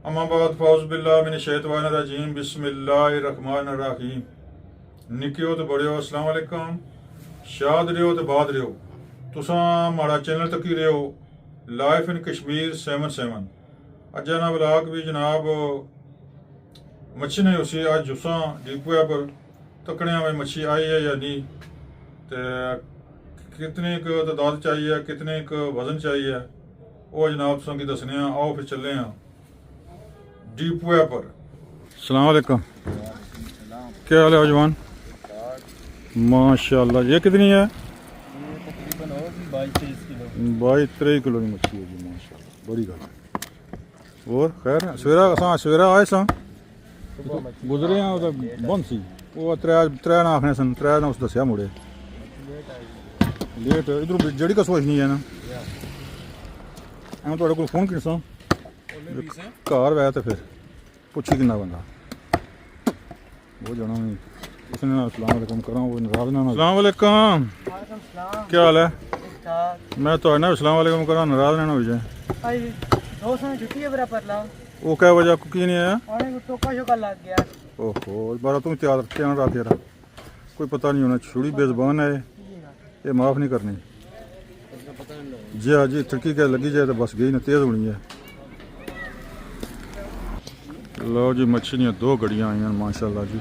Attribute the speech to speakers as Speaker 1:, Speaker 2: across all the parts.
Speaker 1: अमाबाद फ़ौज़बिल्लाह मिनश्शैतानिर्रजीम बिस्मिल्लाहिर्रहमानिर्रहीम। निक्कियो तो बड़ियो अस्सलाम वालेकुम। शाद रहो तो बाद रहो। तुसा माड़ा चैनल तक ही रहो। लाइफ इन कश्मीर 77 अज्जा ना ब्लाक भी जनाब मच्छी ने उसी अज जुसा डिपुआ पर तकने में मच्छी आई है या नहीं, तो कितनी क तादाद चाहिए, कितने क वजन चाहिए, वो जनाब तुसा की दसने। आओ फिर चले हैं डिपुआ पर। अस्सलाम वालेकुम, क्या हाल है जवान? माशाल्लाह। ये कितनी है? 22-23 किलो की मच्छी है जी, माशाल्लाह, बड़ी गल। और खैर सवेरा आए सा गुजरे हैं तो बंद सी वो त्रै ना आखने सन, त्रै ना उस दसिया मुड़े लेट इधर जड़ी कसोच नहीं है ना। मैं थोड़े को फोन किसा घर वै तो फिर पुछी किन्ना बंदा वो जाना नहीं। उसने अस्सलाम वालेकुम करा वो नाराज ना। अस्सलाम वालेकुम, क्या हाल है? मैं तो ना अस्सलाम वालेकुम करा नाराज ना हो जाए। वो क्या वजह को की नहीं आया? ओहो बारा तुम ध्यान रख यार, कोई पता नहीं होना। छुड़ी बेजबान है ये, माफ़ नहीं करनी जी। हाँ जी, ठिड़की क्या लगी जाए तो बस गई ना, तेज़ होनी है। लो जी मच्छी दियाँ 2 गड़ियाँ आई हैं माशाल्लाह जी।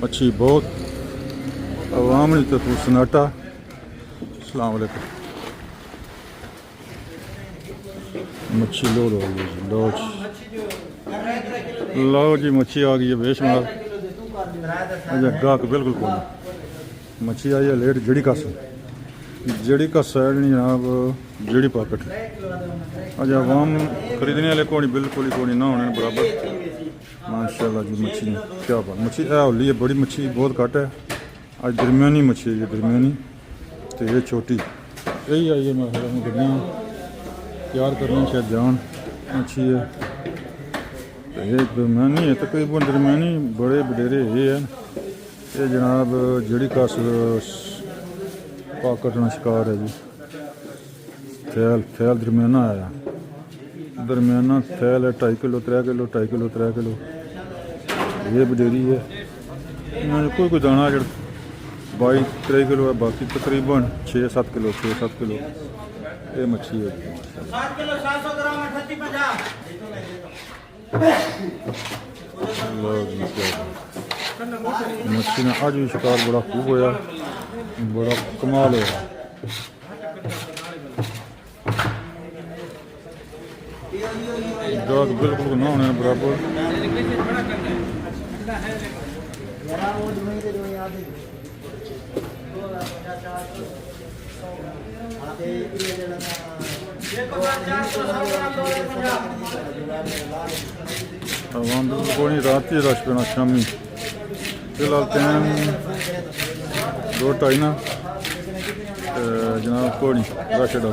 Speaker 1: मच्छी बहुत अवाम नहीं तो सन्नाटा। अस्सलाम वालेकुम। मच्छी लोड हो गई जी, लो जी मच्छी आ गई है बेशुमार। अच्छा गाहक बिल्कुल कौन मच्छी आई है लेट। जड़ी कस है जनाब, जड़ी पॉकेट। अच्छा अवाम खरीदने वाले कोई बिल्कुल ही कोई ना होने बराबर। माशाल्लाह जी मच्छी क्या बात। मच्छी है होली है, बड़ी मच्छी बहुत घट है। आज दरमियानी मच्छी है, ये दरमियानी तो ये छोटी यही आई है। मैं गड्डियाँ तैयार करनी शायद जान मच्छी है तो ये दरमियानी है, तकरीबन दरमियानी बड़े बडेरे ये है। ये जनाब जड़ी कस पॉकेट शिकार है जी। थैल दरमियाना आया, दरमियाना थैल है 2.5 किलो 3 किलो 2.5 किलो 3 किलो। ये बडेरी है कोई दाना जो 22-23 किलो है, बाकी तकरीबन 6-7 किलो ये मच्छी है। मच्छी ने अज भी शिकार बड़ा खूब होया, बड़ा कमाल होया। गाहक बिल्कुल ना होने बराबर। कोई रात ही रश पैना शामी। फिलहाल टाइम 2-2:30 ना जनाब कोई रश एडा।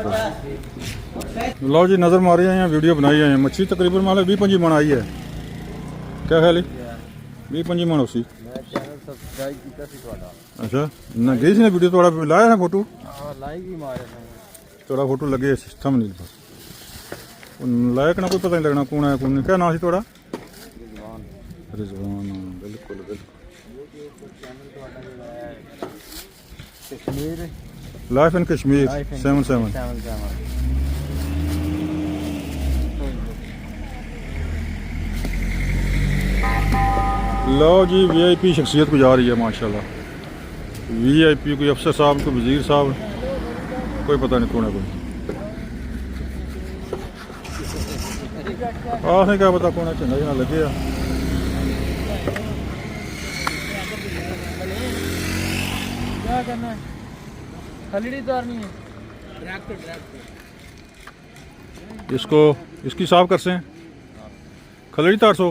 Speaker 1: लो जी नज़र मारी आई हैं, वीडियो बनाई आई हैं। मच्छी तकरीबन मान लो 20-25 मन आई है। क्या ख्याल है? 20-25 मन उसी। अच्छा ना गई सी ना वीडियो थोड़ा लाया है फोटो? थोड़ा फोटो लगे सिस्टम नहीं बस लायक ना, कोई पता नहीं लगना कौन है कौन नहीं। क्या नाम है थोड़ा? रिजवान। बिल्कुल लाइफ इन कश्मीर 77। लो जी VIP शख्सियत को जा रही है माशाल्लाह। VIP कोई अफसर साहब, कोई वजीर साहब, कोई पता नहीं कौन है कोई। आपने क्या पता कौन है, झंडा झंडा लगे आ। क्या करना है? खलड़ी उतारनी है। इसको इसकी साफ कर से खलड़ी तार सो।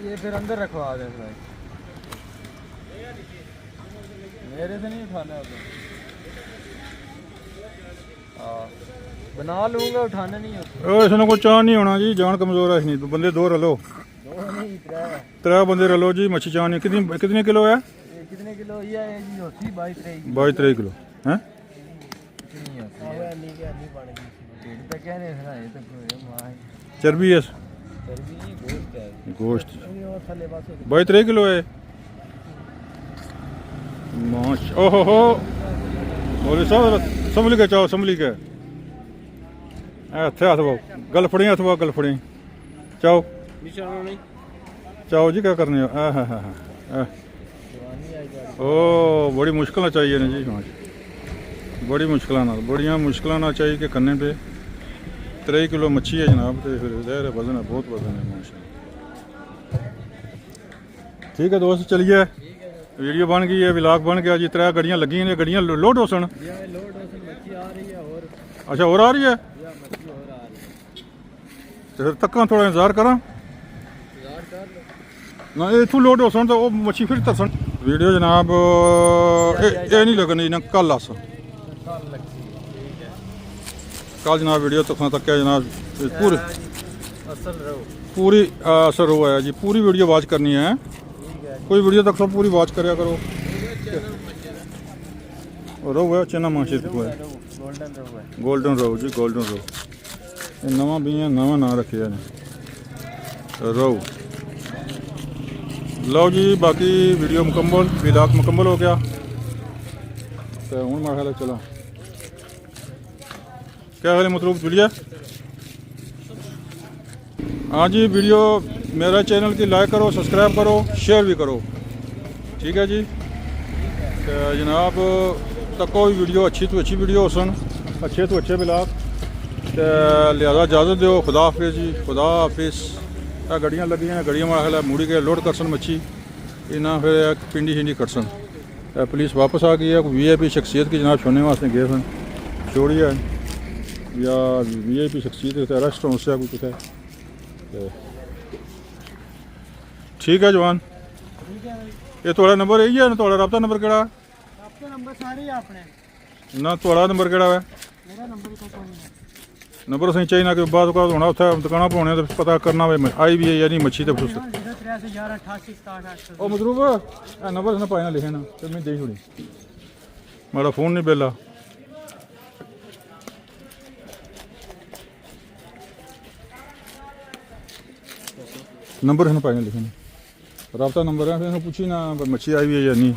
Speaker 1: ये फिर अंदर रखवा दे भाई, मेरे से नहीं उठाना है। बना लूंगा, उठाना नहीं होता। इसने कोई चाह नहीं होना जी, जान कमजोर है। नहीं बंदे 2 रलो, 3 बंदे रलो जी। मच्छी चाह नहीं। कितने किलो है? कितने किलो? ये 22-23 किलो है।
Speaker 2: ठीक है नहीं बन गई ढेड़ तक कहने फिर आए तो कोई मां
Speaker 1: चर्बी है
Speaker 2: चर्बी नहीं गोश्त है
Speaker 1: गोश्त
Speaker 2: और थले पासे
Speaker 1: 22 किलो है माश ओहो हो बोले साहब संभल के चाहो संभली के ਇੱਥੇ ਹੱਥ ਗਲ ਫੜੀ ਹੱਥ ਗਲ ਫੜੀ ਚਾਓ
Speaker 2: निशाना नहीं
Speaker 1: ਚਾਓ ਜੀ ਕੀ ਕਰਨੇ ਹੋ ਆ ਹਾ ਹਾ
Speaker 2: जवानी आई जा
Speaker 1: ओ बड़ी मुश्किल ना चाहिए ना जी हाँ बड़ी बड़िया मुश्किल ना चाहिए कि करने पे 3 किलो मच्छी है जनाब तो फिर ज़ाहिर है वजन है बहुत वजन है माशा ठीक है दोस्त चलिए वीडियो बन गई है व्लॉग बन गया जी 3 गड्डियाँ लगी ने गड्डियाँ लोड हो सन
Speaker 2: लोड मच्छी आ रही है और
Speaker 1: अच्छा और आ रही है
Speaker 2: या मच्छी और आ रही है
Speaker 1: तो फिर तक थोड़ा इंतजार करा
Speaker 2: यार कर लो
Speaker 1: ना इतों लोड हो सन तो वो मच्छी फिर तरसन वीडियो जनाब ये नहीं लगनी ना कल आस
Speaker 2: कल लगती है ठीक है
Speaker 1: कल जनाब वीडियो तक क्या जनाब पूरी
Speaker 2: असल रहो
Speaker 1: पूरी असर हुआ है जी पूरी वीडियो वॉच करनी है
Speaker 2: ठीक है
Speaker 1: कोई वीडियो तक सब पूरी वॉच करया करो और रोहू है चना माशी को है
Speaker 2: गोल्डन रहो है
Speaker 1: गोल्डन रोहू जी गोल्डन रोहू ये नवा भी है नवा ना रखे ने रोहू लो जी बाकी वीडियो मुकम्मल व्लॉग मुकम्मल हो गया तो हूँ मेरा ख्याल चलो क्या हाल है मतलूब जुलिया हाँ जी वीडियो मेरा चैनल की लाइक करो सब्सक्राइब करो शेयर भी करो ठीक है जी तो जनाब तक कोई वीडियो अच्छी तो अच्छी वीडियो हो सन अच्छे तो अच्छे ब्लॉग तो लिहाजा इजाज़त दो खुदा हाफिज़ जी खुदा हाफिज़ गड्डियाँ लगी हैं गड्डियाँ मेरा ख्याल है मुड़ी के लोड कर सन मच्छी इना फिर पिंडी शिंडी कर सन पुलिस वापस आ गई है VIP शख्सियत की जनाब छोड़ने वास्ते गए सन छोड़ी है या VIP शख्सियत अरेस्ट होने से कुछ है ठीक है जवान
Speaker 2: ठीक है भाई
Speaker 1: ये थोड़ा नंबर यही है ना थोड़ा रब्ता नंबर केड़ा
Speaker 2: आपके नंबर सारे ही अपने
Speaker 1: ना थोड़ा नंबर केड़ा है
Speaker 2: मेरा नंबर तो कौन है
Speaker 1: नंबर सही चाहिए ना कि बाद का होना उत्थे दुकाना पाने तो पता करना वे आई भी है या नहीं मच्छी तो फिर
Speaker 2: 083118867
Speaker 1: ओ मजरूब नंबर ना पाए ना लिखे ना तो मैं दे छोड़ी मेरा फोन नहीं बेला नंबर है ना पाए ना लिखे ना रब्ता नंबर है फिर पूछी ना मच्छी आई भी है या नहीं